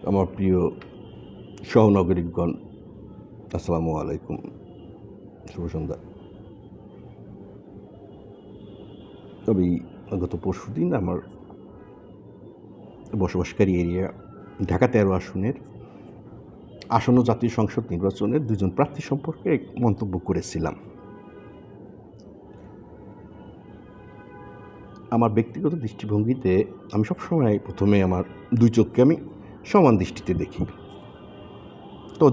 আমার প্রিয় সহনাগরিকগণ, আসসালামু আলাইকুম, শুভ সন্ধ্যা। তবে গত পরশুদিন আমার বসবাসকারী এরিয়া ঢাকা ১৩ আসনের আসন্ন জাতীয় সংসদ নির্বাচনের দুজন প্রার্থী সম্পর্কে এক মন্তব্য করেছিলাম। আমার ব্যক্তিগত দৃষ্টিভঙ্গিতে আমি সবসময় প্রথমে আমার দুই চোখকে আমি সমান দৃষ্টিতে দেখি। তো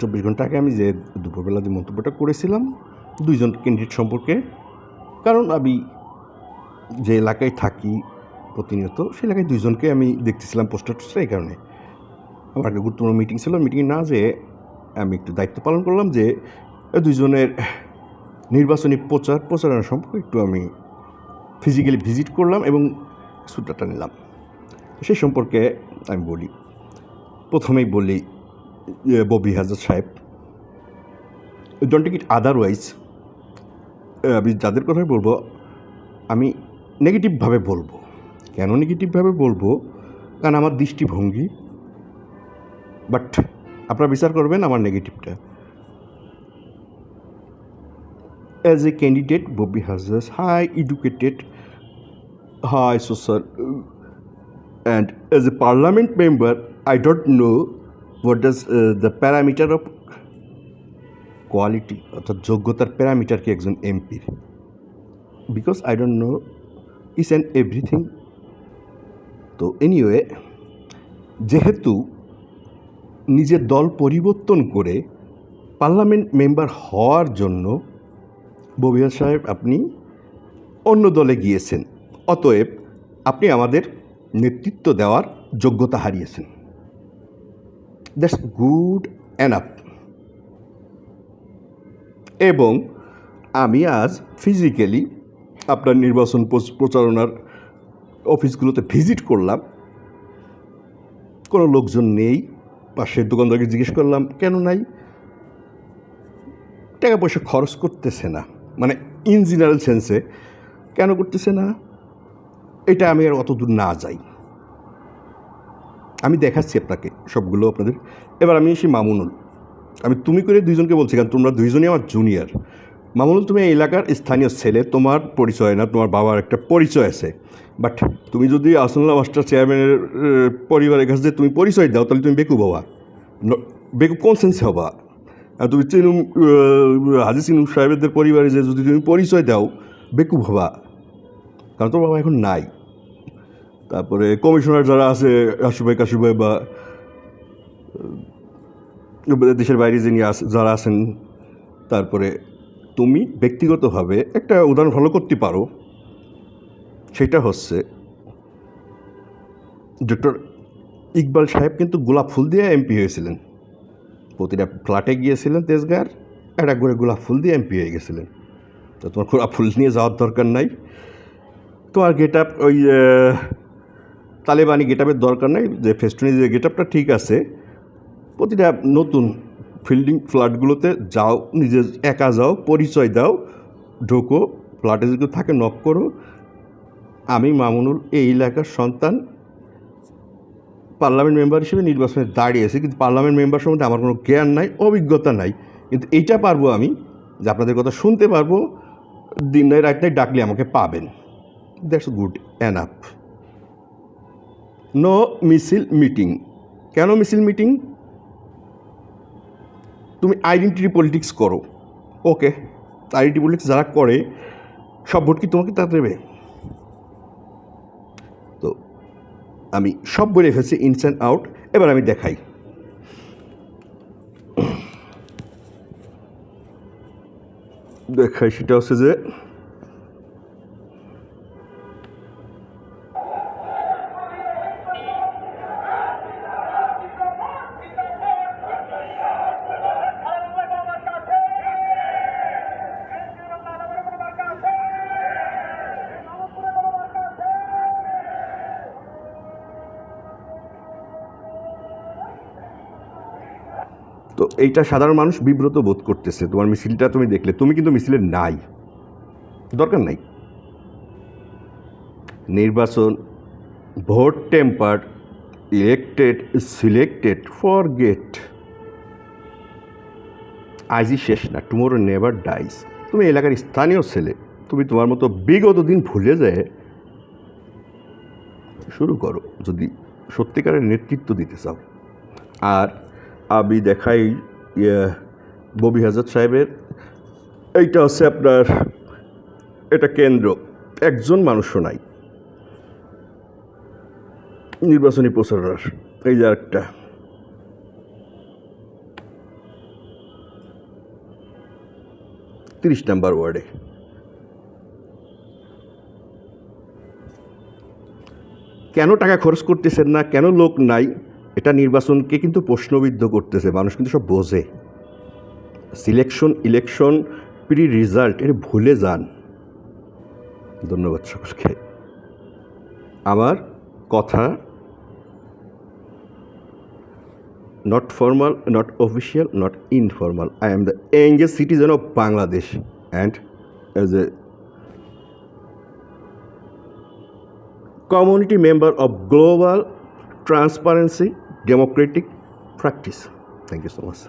২৪ ঘন্টা আগে আমি যে দুপুরবেলা যে মন্তব্যটা করেছিলাম দুইজন ক্যান্ডিডেট সম্পর্কে, কারণ আমি যে এলাকায় থাকি প্রতিনিয়ত সে এলাকায় দুইজনকে আমি দেখতেছিলাম পোস্টার এই কারণে আমার একটা গুরুত্বপূর্ণ মিটিং ছিল। মিটিংয়ে না যে আমি একটু দায়িত্ব পালন করলাম যে দুইজনের নির্বাচনী প্রচারণা সম্পর্কে একটু আমি ফিজিক্যালি ভিজিট করলাম এবং সূত্রটা নিলাম। সেই সম্পর্কে আমি বলি, প্রথমেই বলি ববি হাজরা সাহেব, ডোন্ট টেক ইট আদারওয়াইজ। আমি যাদের কথাই বলবো আমি নেগেটিভভাবে বলবো। কেন নেগেটিভভাবে বলবো? কারণ আমার দৃষ্টিভঙ্গি, বাট আপনারা বিচার করবেন আমার নেগেটিভটা। As a candidate Bobby Hazra high educated, high social, and as a parliament member I don't know what does the parameter of quality, অর্থাৎ যোগ্যতার প্যারামিটার কি একজন এমপির, because I don't know each and everything. তো এনিওয়ে, যেহেতু নিজের দল পরিবর্তন করে পার্লামেন্ট মেম্বার হওয়ার জন্য ববিয়া সাহেব আপনি অন্য দলে গিয়েছেন, অতএব আপনি আমাদের নেতৃত্ব দেওয়ার যোগ্যতা হারিয়েছেন। That's good enough. এবং আমি আজ ফিজিক্যালি আপনার নির্বাচন প্রচারণার অফিসগুলোতে ভিজিট করলাম, কোনো লোকজন নেই। পাশের দোকানদারকে জিজ্ঞেস করলাম কেন নাই, টাকা পয়সা খরচ করতেছে না, মানে ইন জেনারেল সেন্সে কেন করতেছে না এটা আমি আর অত দূর না যাই, আমি দেখাচ্ছি আপনাকে সবগুলো আপনাদের। এবার আমি এসে মামুনুল, আমি তুমি করে দুইজনকে বলছি কারণ তোমরা দুইজনই আমার জুনিয়র। মামুনুল, তুমি এই এলাকার স্থানীয় ছেলে, তোমার পরিচয় না, তোমার বাবার একটা পরিচয় আছে, বাট তুমি যদি আসনুল্লাহ মাস্টার চেয়ারম্যানের পরিবারের কাছে তুমি পরিচয় দাও তাহলে তুমি বেকুব হবা। বেকুব কোন সেন্সে হবা? আর তুমি হাজি চিনুম সাহেবদের পরিবারে যে যদি তুমি পরিচয় দাও বেকুব হবা, কারণ তোর বাবা এখন নাই। তারপরে কমিশনার যারা আছে রাসুভাই কাসুভাই বা দেশের বাইরে যিনি যারা আছেন, তারপরে তুমি ব্যক্তিগতভাবে একটা উদাহরণ ফলো করতে পারো, সেটা হচ্ছে ডক্টর ইকবাল সাহেব কিন্তু গোলাপ ফুল দিয়ে এমপি হয়েছিলেন। প্রতিটা ফ্ল্যাটে গিয়েছিলেন তেজগাঁর, একটা করে গোলাপ ফুল দিয়ে এমপি হয়ে গেছিলেন। তো তোমার গোলাপ ফুল নিয়ে যাওয়ার দরকার নাই, তোমার গেট আপ ওই তালেবানি গেট আপের দরকার নাই, যে ফেস্টুনি যে গেট আপটা ঠিক আছে। প্রতিটা নতুন ফিল্ডিং ফ্ল্যাটগুলোতে যাও, নিজে একা যাও, পরিচয় দাও, ঢোকো, ফ্ল্যাটে যদি থাকে নক করো, আমি মামুনুল এই এলাকার সন্তান, পার্লামেন্ট মেম্বার হিসেবে নির্বাচনে দাঁড়িয়েছি, কিন্তু পার্লামেন্ট মেম্বার সম্বন্ধে আমার কোনো জ্ঞান নাই, অভিজ্ঞতা নাই, কিন্তু এইটা পারবো আমি যে আপনাদের কথা শুনতে পারবো, দিন নাই রাত নাই ডাকলে আমাকে পাবেন। That's good enough. নো মিছিল মিটিং। কেন মিছিল মিটিং? তুমি আইডেন্টিটি পলিটিক্স করো, ওকে, আইডেন্টিটি পলিটিক্স যারা করে সব ভোট কি তোমাকে তা দেবে? তো আমি সব বলে ফেলছি ইনস অ্যান্ড আউট। এবার আমি দেখাই, সেটা হচ্ছে যে তো এইটা সাধারণ মানুষ বিব্রত বোধ করতেছে। তোমার মিছিলটা তুমি দেখলে, তুমি কিন্তু মিছিলে নাই, দরকার নাই। নির্বাচন vote temper, elected, selected, forget. আজই শেষ না, টুমোরো নেভার ডাইস। তুমি এলাকার স্থানীয় ছেলে, তুমি তোমার মতো বিগত দিন ভুলে যায় শুরু করো যদি সত্যিকারের নেতৃত্ব দিতে চাও। আর আমি দেখাই ববি হাজার সাহেবের, এইটা হচ্ছে আপনার, এটা কেন্দ্র, একজন মানুষও নাই। নির্বাচনী প্রচারণার এই যে একটা, তিরিশ নাম্বার ওয়ার্ডে। কেন টাকা খরচ করতেছেন না, কেন লোক নাই, এটা নির্বাচনকে কিন্তু প্রশ্নবিদ্ধ করতেছে। মানুষ কিন্তু সব বোঝে। সিলেকশন, ইলেকশন, প্রি রেজাল্ট এটা ভুলে যান। ধন্যবাদ সকলকে। আমার কথা not formal, not official, not informal. I am the youngest citizen of Bangladesh and as a community member of global transparency democratic practice. Thank you so much.